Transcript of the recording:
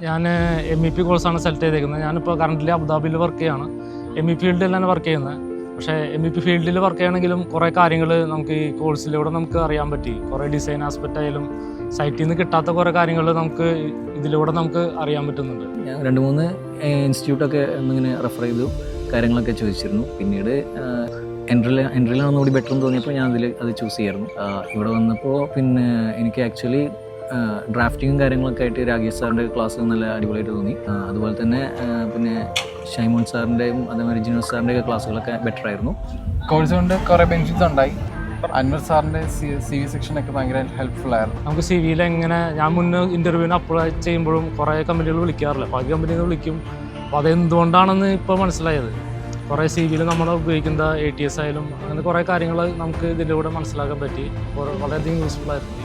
ഞാൻ MEP കോഴ്സാണ് select ചെയ്തേക്കുന്നത്. ഞാനിപ്പോൾ കറൻ്റ് അബുദാബിയിൽ വർക്ക് ചെയ്യുകയാണ്. MEP ഫീൽഡിലാണ് വർക്ക് ചെയ്യുന്നത്. പക്ഷേ MEP ഫീൽഡിൽ വർക്ക് ചെയ്യണമെങ്കിലും കുറേ കാര്യങ്ങൾ നമുക്ക് ഈ കോഴ്സിലൂടെ നമുക്ക് അറിയാൻ പറ്റി. കുറേ ഡിസൈൻ ആസ്പെക്റ്റ് ആയാലും സൈറ്റിൽ നിന്ന് കിട്ടാത്ത കുറേ കാര്യങ്ങൾ നമുക്ക് ഇതിലൂടെ നമുക്ക് അറിയാൻ പറ്റുന്നുണ്ട്. ഞാൻ 2-3 ഇൻസ്റ്റിറ്റ്യൂട്ടൊക്കെ ഒന്നിങ്ങനെ റെഫർ ചെയ്തു കാര്യങ്ങളൊക്കെ ചോദിച്ചിരുന്നു. പിന്നീട് എൻട്രിയിലാണെന്നുകൂടി ബെറ്റർ എന്ന് തോന്നിയപ്പോൾ ഞാൻ അത് ചൂസ് ചെയ്യായിരുന്നു. ഇവിടെ വന്നപ്പോൾ പിന്നെ എനിക്ക് ആക്ച്വലി ഡ്രാഫ്റ്റിങ്ങും കാര്യങ്ങളൊക്കെ ആയിട്ട് രാകേഷ് സാറിൻ്റെ ക്ലാസ് നല്ല അടിപൊളിയായിട്ട് തോന്നി. അതുപോലെ തന്നെ പിന്നെ ഷൈമോൻ സാറിൻ്റെയും അതേമാതിരി ജിനോസ് സാറിൻ്റെയൊക്കെ ക്ലാസ്സുകളൊക്കെ ബെറ്റർ ആയിരുന്നു. കോഴ്സ് കൊണ്ട് കുറേ ബെനിഫിറ്റ്സ് ഉണ്ടായി. അൻവർ സാറിൻ്റെ CV സെക്ഷനൊക്കെ ഭയങ്കര ഹെൽപ്ഫുൾ ആയിരുന്നു. നമുക്ക് CVയിൽ എങ്ങനെ ഞാൻ മുന്നേ ഇൻ്റർവ്യൂവിന് അപ്ലൈ ചെയ്യുമ്പോഴും കുറേ കമ്പനികൾ വിളിക്കാറില്ല. പകുതി കമ്പനികൾ വിളിക്കും. അപ്പോൾ അതെന്തുകൊണ്ടാണെന്ന് ഇപ്പോൾ മനസ്സിലായത്. കുറേ CVയിൽ നമ്മൾ ഉപയോഗിക്കുന്ന ATS ആയാലും അങ്ങനെ കുറേ കാര്യങ്ങൾ നമുക്ക് ഇതിലൂടെ മനസ്സിലാക്കാൻ പറ്റി. വളരെയധികം യൂസ്ഫുൾ ആയിരുന്നു.